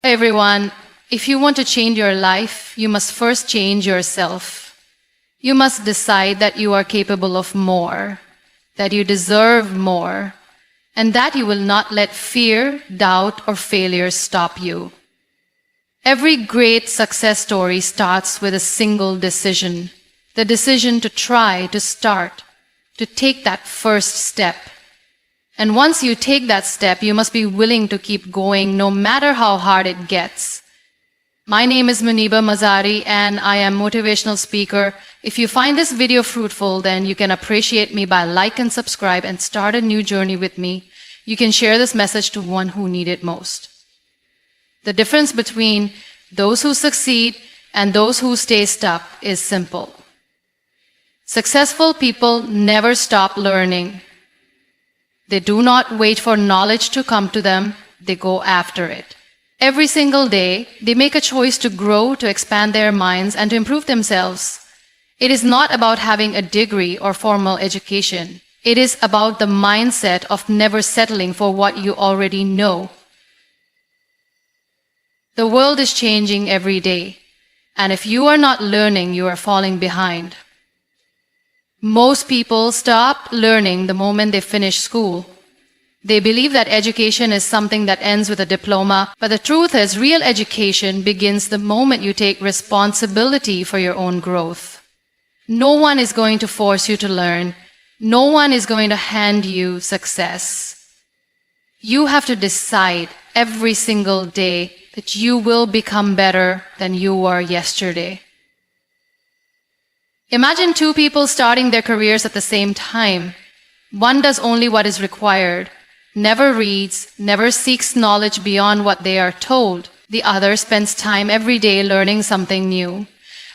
Everyone, if you want to change your life, you must first change yourself. You must decide that you are capable of more, that you deserve more, and that you will not let fear, doubt, or failure stop you. Every great success story starts with a single decision, the decision to try, to start, to take that first step. And once you take that step, you must be willing to keep going no matter how hard it gets. My name is Muniba Mazari and I am a motivational speaker. If you find this video fruitful, then you can appreciate me by like and subscribe and start a new journey with me. You can share this message to one who needs it most. The difference between those who succeed and those who stay stuck is simple. Successful people never stop learning. They do not wait for knowledge to come to them, they go after it. Every single day, they make a choice to grow, to expand their minds, and to improve themselves. It is not about having a degree or formal education. It is about the mindset of never settling for what you already know. The world is changing every day, and if you are not learning, you are falling behind. Most people stop learning the moment they finish school. They believe that education is something that ends with a diploma, but the truth is real education begins the moment you take responsibility for your own growth. No one is going to force you to learn. No one is going to hand you success. You have to decide every single day that you will become better than you were yesterday. Imagine two people starting their careers at the same time. One does only what is required, never reads, never seeks knowledge beyond what they are told. The other spends time every day learning something new,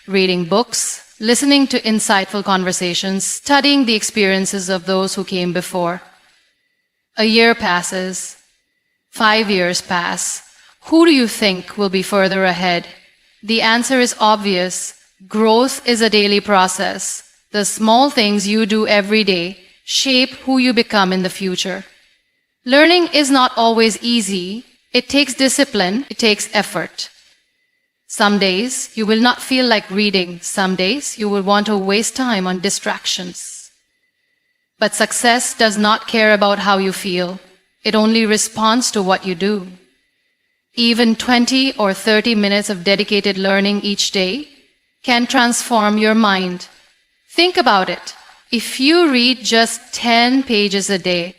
reading books, listening to insightful conversations, studying the experiences of those who came before. A year passes. 5 years pass. Who do you think will be further ahead? The answer is obvious. Growth is a daily process. The small things you do every day shape who you become in the future. Learning is not always easy. It takes discipline. It takes effort. Some days you will not feel like reading. Some days you will want to waste time on distractions. But success does not care about how you feel. It only responds to what you do. Even 20 or 30 minutes of dedicated learning each day can transform your mind. Think about it. If you read just 10 pages a day,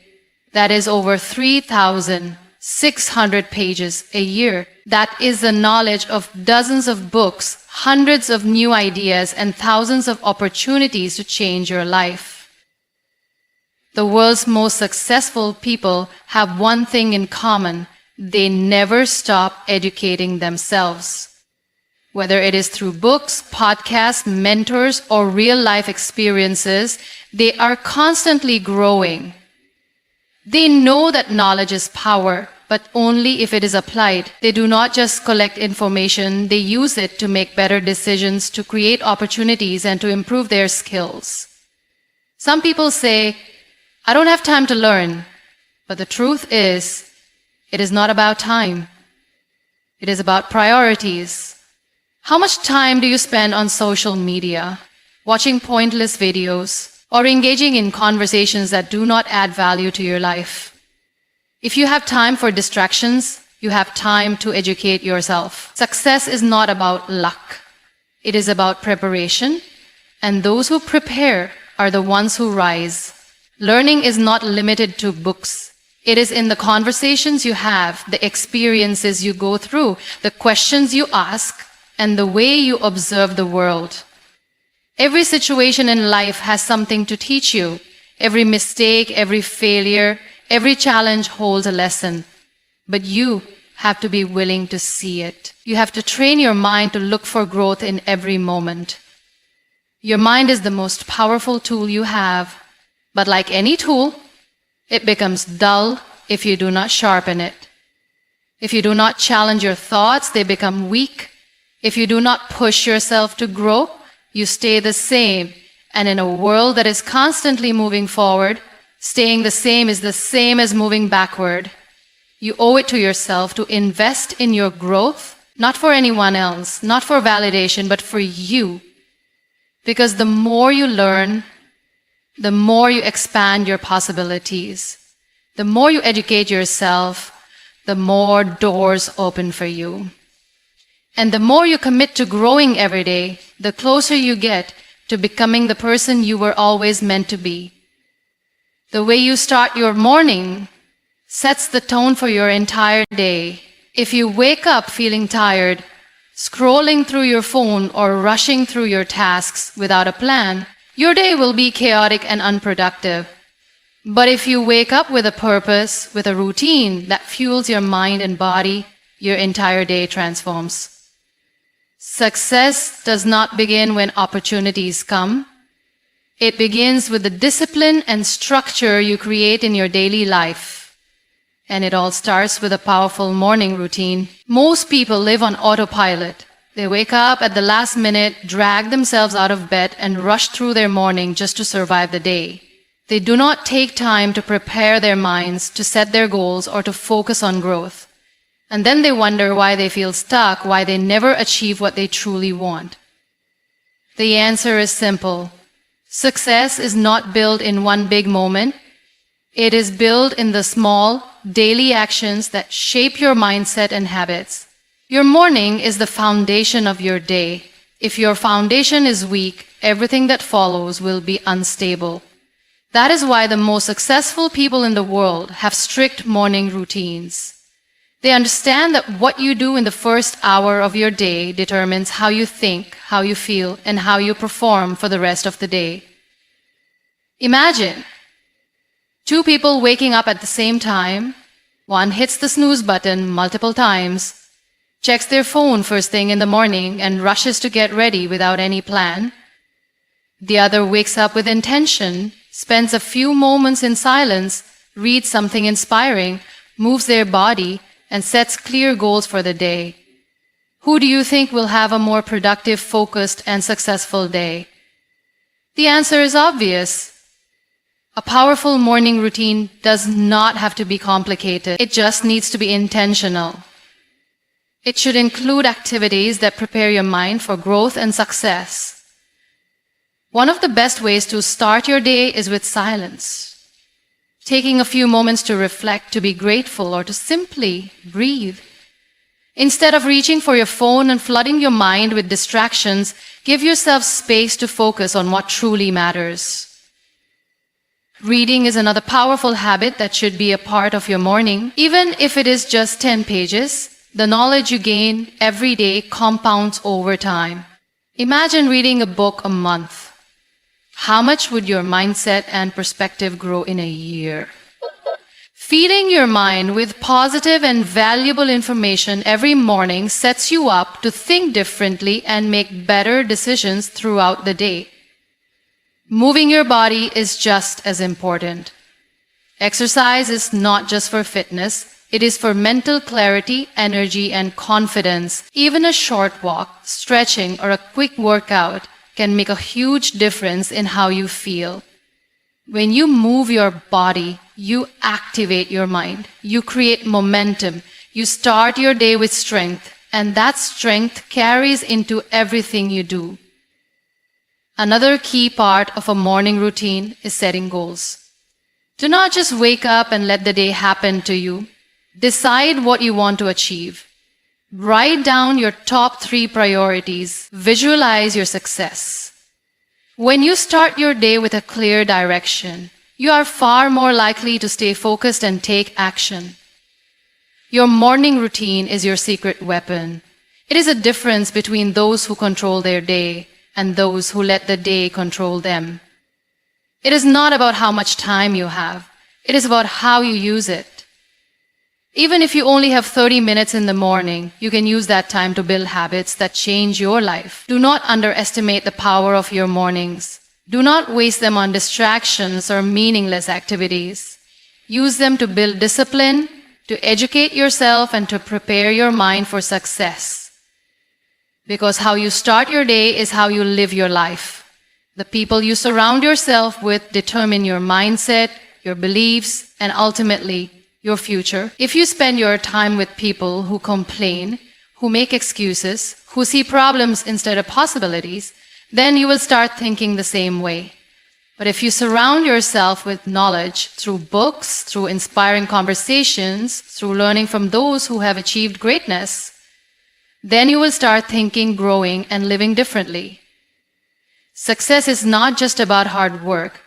that is over 3,600 pages a year. That is the knowledge of dozens of books, hundreds of new ideas, and thousands of opportunities to change your life. The world's most successful people have one thing in common. They never stop educating themselves. Whether it is through books, podcasts, mentors, or real-life experiences, they are constantly growing. They know that knowledge is power, but only if it is applied. They do not just collect information, they use it to make better decisions, to create opportunities, and to improve their skills. Some people say, I don't have time to learn. But the truth is, it is not about time. It is about priorities. How much time do you spend on social media, watching pointless videos, or engaging in conversations that do not add value to your life? If you have time for distractions, you have time to educate yourself. Success is not about luck. It is about preparation, and those who prepare are the ones who rise. Learning is not limited to books. It is in the conversations you have, the experiences you go through, the questions you ask, and the way you observe the world. Every situation in life has something to teach you. Every mistake, every failure, every challenge holds a lesson. But you have to be willing to see it. You have to train your mind to look for growth in every moment. Your mind is the most powerful tool you have. But like any tool, it becomes dull if you do not sharpen it. If you do not challenge your thoughts, they become weak. If you do not push yourself to grow, you stay the same. And in a world that is constantly moving forward, staying the same is the same as moving backward. You owe it to yourself to invest in your growth, not for anyone else, not for validation, but for you. Because the more you learn, the more you expand your possibilities. The more you educate yourself, the more doors open for you. And the more you commit to growing every day, the closer you get to becoming the person you were always meant to be. The way you start your morning sets the tone for your entire day. If you wake up feeling tired, scrolling through your phone or rushing through your tasks without a plan, your day will be chaotic and unproductive. But if you wake up with a purpose, with a routine that fuels your mind and body, your entire day transforms. Success does not begin when opportunities come. It begins with the discipline and structure you create in your daily life. And it all starts with a powerful morning routine. Most people live on autopilot. They wake up at the last minute, drag themselves out of bed, and rush through their morning just to survive the day. They do not take time to prepare their minds, to set their goals, or to focus on growth. And then they wonder why they feel stuck, why they never achieve what they truly want. The answer is simple. Success is not built in one big moment. It is built in the small, daily actions that shape your mindset and habits. Your morning is the foundation of your day. If your foundation is weak, everything that follows will be unstable. That is why the most successful people in the world have strict morning routines. They understand that what you do in the first hour of your day determines how you think, how you feel, and how you perform for the rest of the day. Imagine two people waking up at the same time. One hits the snooze button multiple times, checks their phone first thing in the morning, and rushes to get ready without any plan. The other wakes up with intention, spends a few moments in silence, reads something inspiring, moves their body, and sets clear goals for the day. Who do you think will have a more productive, focused, and successful day? The answer is obvious. A powerful morning routine does not have to be complicated. It just needs to be intentional. It should include activities that prepare your mind for growth and success. One of the best ways to start your day is with silence. Taking a few moments to reflect, to be grateful, or to simply breathe. Instead of reaching for your phone and flooding your mind with distractions, give yourself space to focus on what truly matters. Reading is another powerful habit that should be a part of your morning. Even if it is just 10 pages, the knowledge you gain every day compounds over time. Imagine reading a book a month. How much would your mindset and perspective grow in a year? Feeding your mind with positive and valuable information every morning sets you up to think differently and make better decisions throughout the day. Moving your body is just as important. Exercise is not just for fitness, it is for mental clarity, energy, and confidence. Even a short walk, stretching, or a quick workout can make a huge difference in how you feel. When you move your body, you activate your mind. You create momentum. You start your day with strength, and that strength carries into everything you do. Another key part of a morning routine is setting goals. Do not just wake up and let the day happen to you. Decide what you want to achieve. Write down your top 3 priorities. Visualize your success. When you start your day with a clear direction, you are far more likely to stay focused and take action. Your morning routine is your secret weapon. It is a difference between those who control their day and those who let the day control them. It is not about how much time you have. It is about how you use it. Even if you only have 30 minutes in the morning, you can use that time to build habits that change your life. Do not underestimate the power of your mornings. Do not waste them on distractions or meaningless activities. Use them to build discipline, to educate yourself, and to prepare your mind for success. Because how you start your day is how you live your life. The people you surround yourself with determine your mindset, your beliefs, and ultimately, your future. If you spend your time with people who complain, who make excuses, who see problems instead of possibilities, then you will start thinking the same way. But if you surround yourself with knowledge through books, through inspiring conversations, through learning from those who have achieved greatness, then you will start thinking, growing, and living differently. Success is not just about hard work.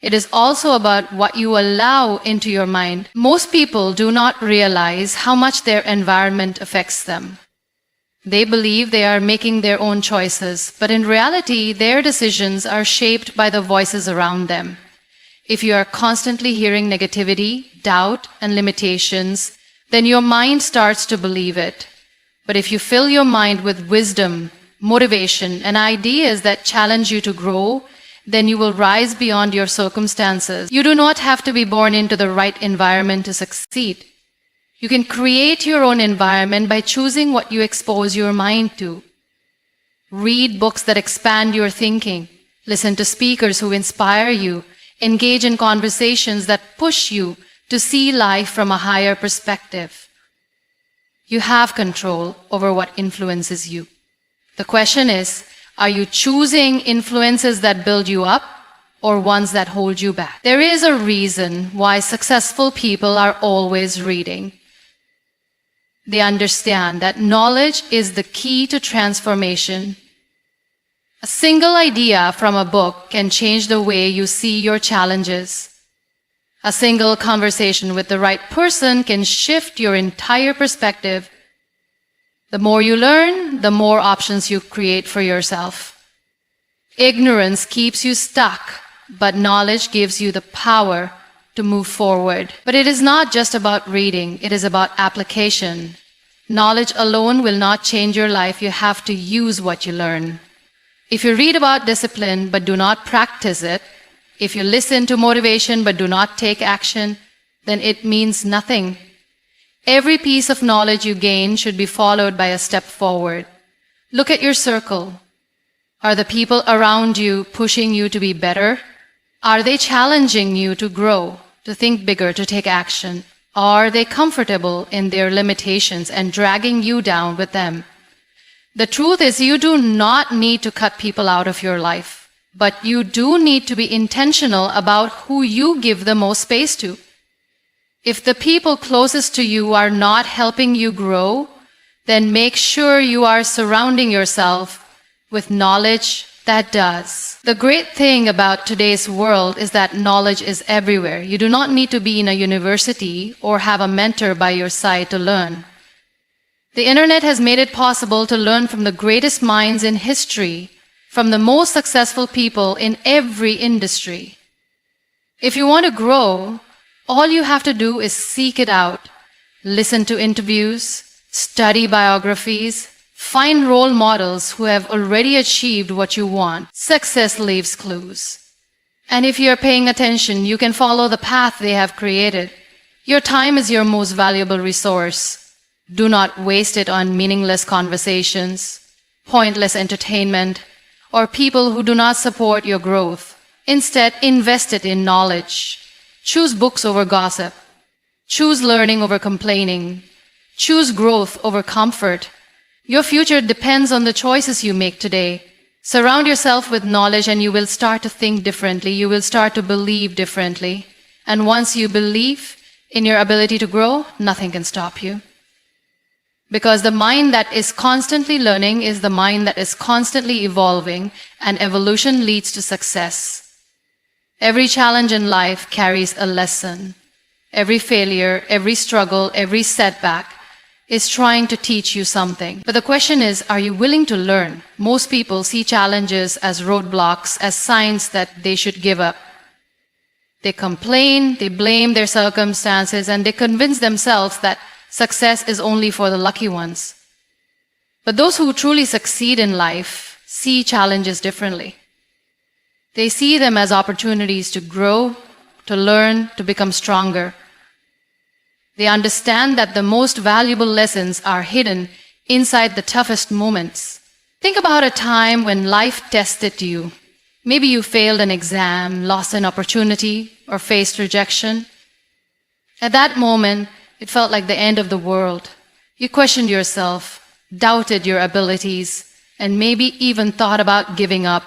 It is also about what you allow into your mind. Most people do not realize how much their environment affects them. They believe they are making their own choices, but in reality, their decisions are shaped by the voices around them. If you are constantly hearing negativity, doubt, and limitations, then your mind starts to believe it. But if you fill your mind with wisdom, motivation, and ideas that challenge you to grow, then you will rise beyond your circumstances. You do not have to be born into the right environment to succeed. You can create your own environment by choosing what you expose your mind to. Read books that expand your thinking. Listen to speakers who inspire you. Engage in conversations that push you to see life from a higher perspective. You have control over what influences you. The question is, are you choosing influences that build you up or ones that hold you back? There is a reason why successful people are always reading. They understand that knowledge is the key to transformation. A single idea from a book can change the way you see your challenges. A single conversation with the right person can shift your entire perspective. The more you learn, the more options you create for yourself. Ignorance keeps you stuck, but knowledge gives you the power to move forward. But it is not just about reading, it is about application. Knowledge alone will not change your life. You have to use what you learn. If you read about discipline but do not practice it, if you listen to motivation but do not take action, then it means nothing. Every piece of knowledge you gain should be followed by a step forward. Look at your circle. Are the people around you pushing you to be better? Are they challenging you to grow, to think bigger, to take action? Are they comfortable in their limitations and dragging you down with them? The truth is, you do not need to cut people out of your life, but you do need to be intentional about who you give the most space to. If the people closest to you are not helping you grow, then make sure you are surrounding yourself with knowledge that does. The great thing about today's world is that knowledge is everywhere. You do not need to be in a university or have a mentor by your side to learn. The internet has made it possible to learn from the greatest minds in history, from the most successful people in every industry. If you want to grow, all you have to do is seek it out. Listen to interviews, study biographies, find role models who have already achieved what you want. Success leaves clues. And if you are paying attention, you can follow the path they have created. Your time is your most valuable resource. Do not waste it on meaningless conversations, pointless entertainment, or people who do not support your growth. Instead, invest it in knowledge. Choose books over gossip. Choose learning over complaining. Choose growth over comfort. Your future depends on the choices you make today. Surround yourself with knowledge and you will start to think differently. You will start to believe differently. And once you believe in your ability to grow, nothing can stop you. Because the mind that is constantly learning is the mind that is constantly evolving, and evolution leads to success. Every challenge in life carries a lesson. Every failure, every struggle, every setback is trying to teach you something. But the question is, are you willing to learn? Most people see challenges as roadblocks, as signs that they should give up. They complain, they blame their circumstances, and they convince themselves that success is only for the lucky ones. But those who truly succeed in life see challenges differently. They see them as opportunities to grow, to learn, to become stronger. They understand that the most valuable lessons are hidden inside the toughest moments. Think about a time when life tested you. Maybe you failed an exam, lost an opportunity, or faced rejection. At that moment, it felt like the end of the world. You questioned yourself, doubted your abilities, and maybe even thought about giving up.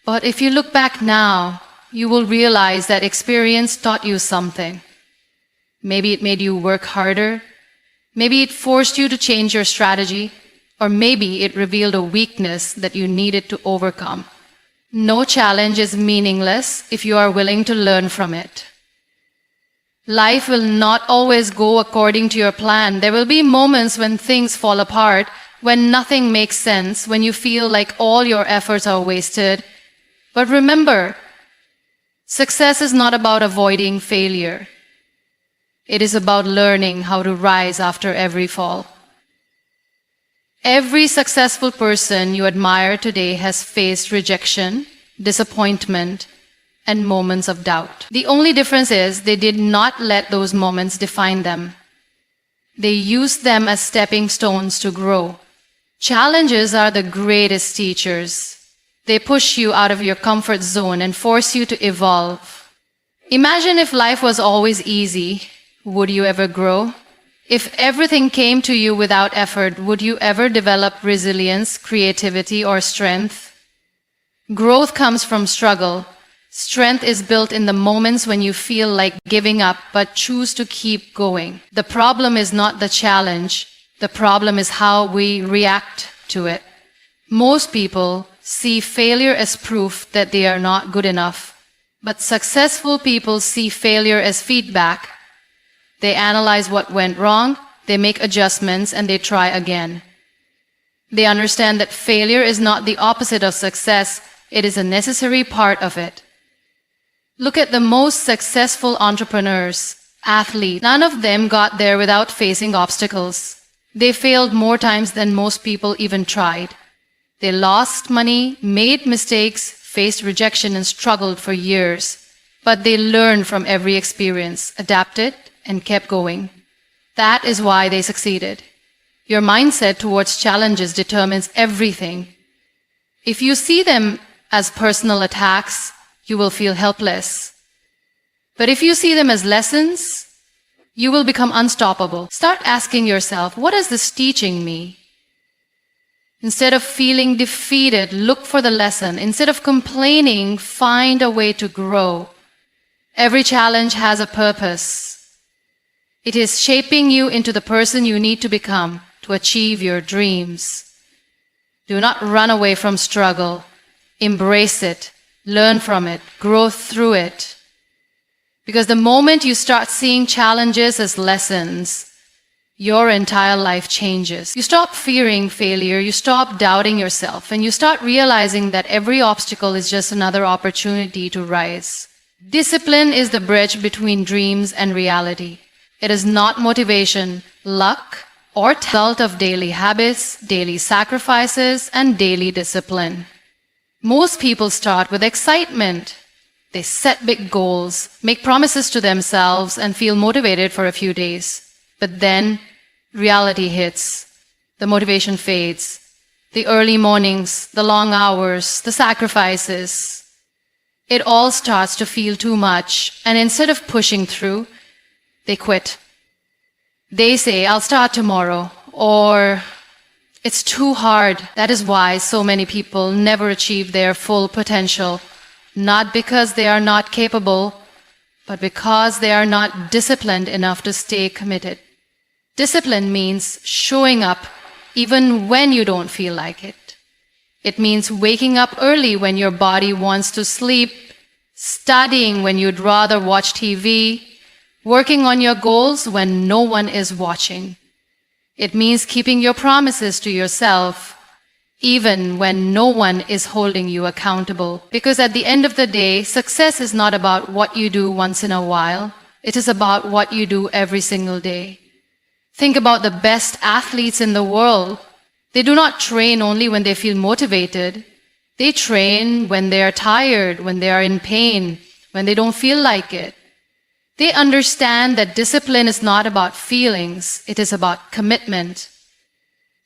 But if you look back now, you will realize that experience taught you something. Maybe it made you work harder. Maybe it forced you to change your strategy. Or maybe it revealed a weakness that you needed to overcome. No challenge is meaningless if you are willing to learn from it. Life will not always go according to your plan. There will be moments when things fall apart, when nothing makes sense, when you feel like all your efforts are wasted. But remember, success is not about avoiding failure. It is about learning how to rise after every fall. Every successful person you admire today has faced rejection, disappointment, and moments of doubt. The only difference is they did not let those moments define them. They used them as stepping stones to grow. Challenges are the greatest teachers. They push you out of your comfort zone and force you to evolve. Imagine if life was always easy. Would you ever grow? If everything came to you without effort, would you ever develop resilience, creativity, or strength? Growth comes from struggle. Strength is built in the moments when you feel like giving up but choose to keep going. The problem is not the challenge. The problem is how we react to it. Most people see failure as proof that they are not good enough. But successful people see failure as feedback. They analyze what went wrong, they make adjustments, and they try again. They understand that failure is not the opposite of success, it is a necessary part of it. Look at the most successful entrepreneurs, athletes. None of them got there without facing obstacles. They failed more times than most people even tried. They lost money, made mistakes, faced rejection, and struggled for years. But they learned from every experience, adapted, and kept going. That is why they succeeded. Your mindset towards challenges determines everything. If you see them as personal attacks, you will feel helpless. But if you see them as lessons, you will become unstoppable. Start asking yourself, what is this teaching me? Instead of feeling defeated, look for the lesson. Instead of complaining, find a way to grow. Every challenge has a purpose. It is shaping you into the person you need to become to achieve your dreams. Do not run away from struggle. Embrace it, learn from it, grow through it. Because the moment you start seeing challenges as lessons, your entire life changes. You stop fearing failure, you stop doubting yourself, and you start realizing that every obstacle is just another opportunity to rise. Discipline is the bridge between dreams and reality. It is not motivation, luck, or result of daily habits, daily sacrifices, and daily discipline. Most people start with excitement. They set big goals, make promises to themselves, and feel motivated for a few days. But then, reality hits. The motivation fades. The early mornings, the long hours, the sacrifices. It all starts to feel too much, and instead of pushing through, they quit. They say, I'll start tomorrow, or it's too hard. That is why so many people never achieve their full potential, not because they are not capable, but because they are not disciplined enough to stay committed. Discipline means showing up even when you don't feel like it. It means waking up early when your body wants to sleep, studying when you'd rather watch TV, working on your goals when no one is watching. It means keeping your promises to yourself, even when no one is holding you accountable. Because at the end of the day, success is not about what you do once in a while. It is about what you do every single day. Think about the best athletes in the world. They do not train only when they feel motivated. They train when they are tired, when they are in pain, when they don't feel like it. They understand that discipline is not about feelings, it is about commitment.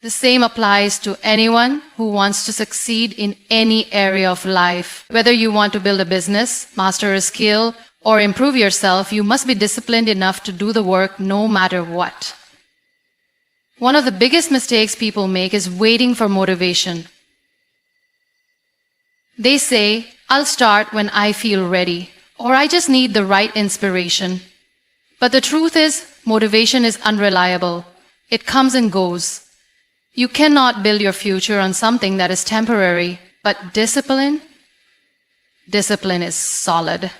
The same applies to anyone who wants to succeed in any area of life. Whether you want to build a business, master a skill, or improve yourself, you must be disciplined enough to do the work no matter what. One of the biggest mistakes people make is waiting for motivation. They say, I'll start when I feel ready, or I just need the right inspiration. But the truth is, motivation is unreliable. It comes and goes. You cannot build your future on something that is temporary, but discipline is solid.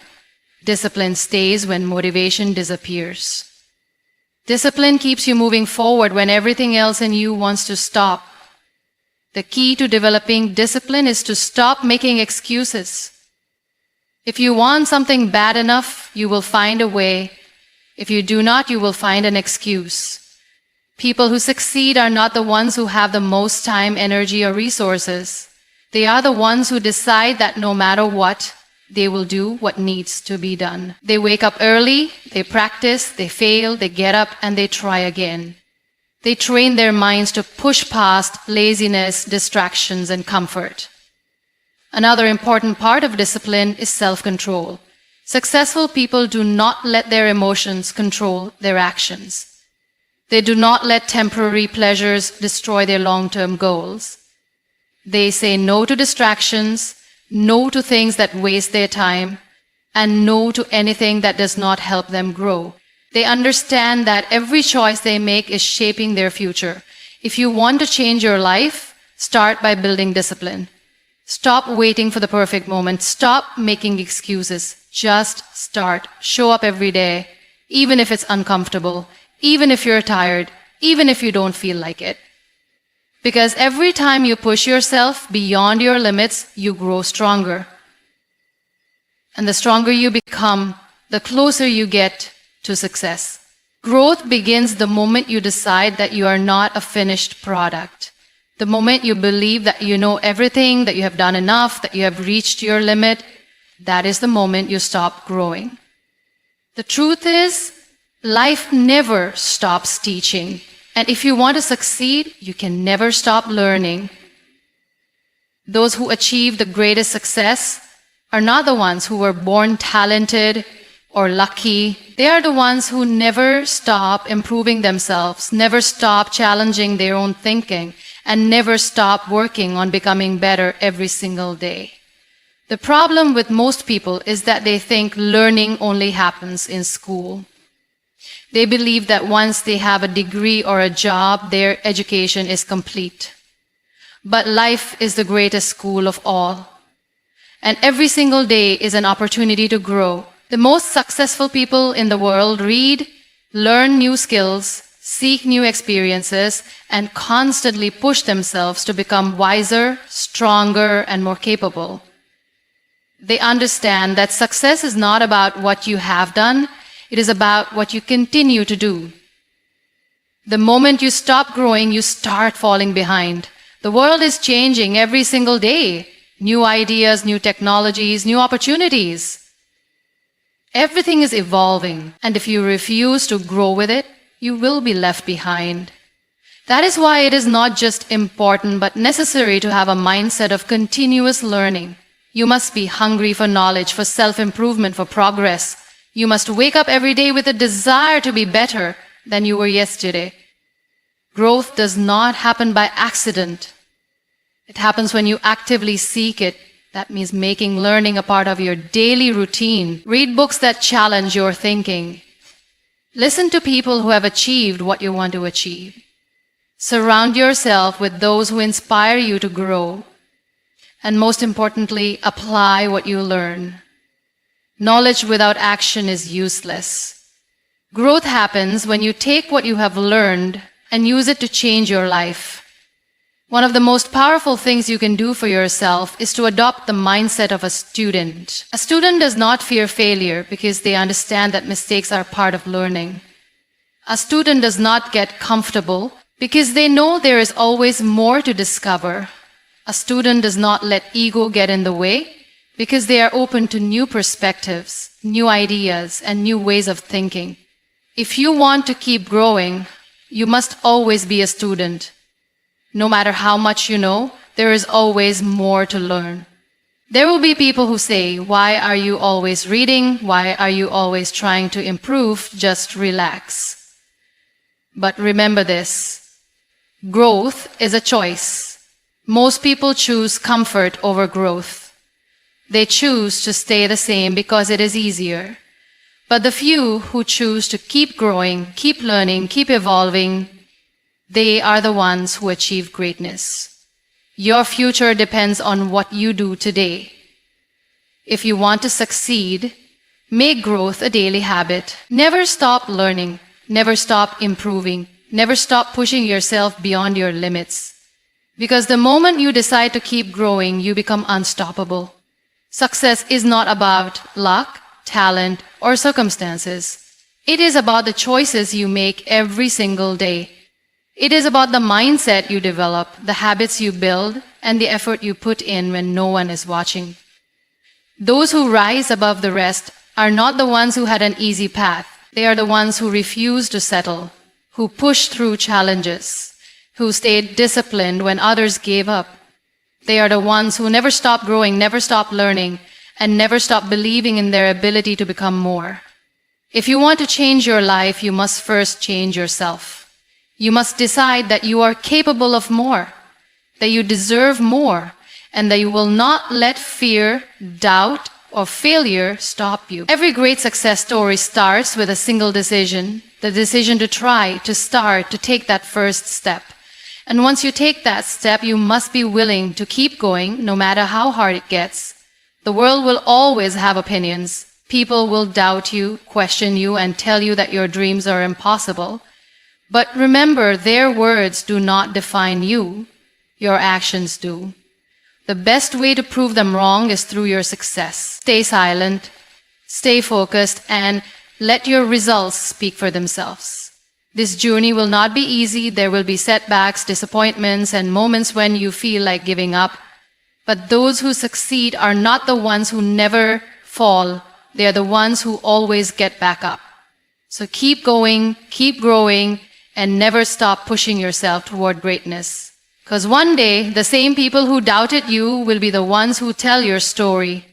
Discipline stays when motivation disappears. Discipline keeps you moving forward when everything else in you wants to stop. The key to developing discipline is to stop making excuses. If you want something bad enough, you will find a way. If you do not, you will find an excuse. People who succeed are not the ones who have the most time, energy, or resources. They are the ones who decide that no matter what, they will do what needs to be done. They wake up early, they practice, they fail, they get up, and they try again. They train their minds to push past laziness, distractions, and comfort. Another important part of discipline is self-control. Successful people do not let their emotions control their actions. They do not let temporary pleasures destroy their long-term goals. They say no to distractions, no to things that waste their time, and no to anything that does not help them grow. They understand that every choice they make is shaping their future. If you want to change your life, start by building discipline. Stop waiting for the perfect moment. Stop making excuses. Just start. Show up every day, even if it's uncomfortable, even if you're tired, even if you don't feel like it. Because every time you push yourself beyond your limits, you grow stronger. And the stronger you become, the closer you get to success. Growth begins the moment you decide that you are not a finished product. The moment you believe that you know everything, that you have done enough, that you have reached your limit, that is the moment you stop growing. The truth is, life never stops teaching. And if you want to succeed, you can never stop learning. Those who achieve the greatest success are not the ones who were born talented or lucky. They are the ones who never stop improving themselves, never stop challenging their own thinking, and never stop working on becoming better every single day. The problem with most people is that they think learning only happens in school. They believe that once they have a degree or a job, their education is complete. But life is the greatest school of all. And every single day is an opportunity to grow. The most successful people in the world read, learn new skills, seek new experiences, and constantly push themselves to become wiser, stronger, and more capable. They understand that success is not about what you have done, it is about what you continue to do. The moment you stop growing, you start falling behind. The world is changing every single day. New ideas, new technologies, new opportunities. Everything is evolving, and if you refuse to grow with it, you will be left behind. That is why it is not just important but necessary to have a mindset of continuous learning. You must be hungry for knowledge, for self-improvement, for progress. You must wake up every day with a desire to be better than you were yesterday. Growth does not happen by accident. It happens when you actively seek it. That means making learning a part of your daily routine. Read books that challenge your thinking. Listen to people who have achieved what you want to achieve. Surround yourself with those who inspire you to grow. And most importantly, apply what you learn. Knowledge without action is useless. Growth happens when you take what you have learned and use it to change your life. One of the most powerful things you can do for yourself is to adopt the mindset of a student. A student does not fear failure because they understand that mistakes are part of learning. A student does not get comfortable because they know there is always more to discover. A student does not let ego get in the way because they are open to new perspectives, new ideas, and new ways of thinking. If you want to keep growing, you must always be a student. No matter how much you know, there is always more to learn. There will be people who say, why are you always reading? Why are you always trying to improve? Just relax. But remember this, growth is a choice. Most people choose comfort over growth. They choose to stay the same because it is easier. But the few who choose to keep growing, keep learning, keep evolving, they are the ones who achieve greatness. Your future depends on what you do today. If you want to succeed, make growth a daily habit. Never stop learning. Never stop improving. Never stop pushing yourself beyond your limits. Because the moment you decide to keep growing, you become unstoppable. Success is not about luck, talent, or circumstances. It is about the choices you make every single day. It is about the mindset you develop, the habits you build, and the effort you put in when no one is watching. Those who rise above the rest are not the ones who had an easy path. They are the ones who refused to settle, who pushed through challenges, who stayed disciplined when others gave up. They are the ones who never stopped growing, never stopped learning, and never stopped believing in their ability to become more. If you want to change your life, you must first change yourself. You must decide that you are capable of more, that you deserve more, and that you will not let fear, doubt, or failure stop you. Every great success story starts with a single decision, the decision to try, to start, to take that first step. And once you take that step, you must be willing to keep going no matter how hard it gets. The world will always have opinions. People will doubt you, question you, and tell you that your dreams are impossible. But remember, their words do not define you. Your actions do. The best way to prove them wrong is through your success. Stay silent, stay focused, and let your results speak for themselves. This journey will not be easy. There will be setbacks, disappointments, and moments when you feel like giving up. But those who succeed are not the ones who never fall. They are the ones who always get back up. So keep going, keep growing, and never stop pushing yourself toward greatness. Because one day, the same people who doubted you will be the ones who tell your story.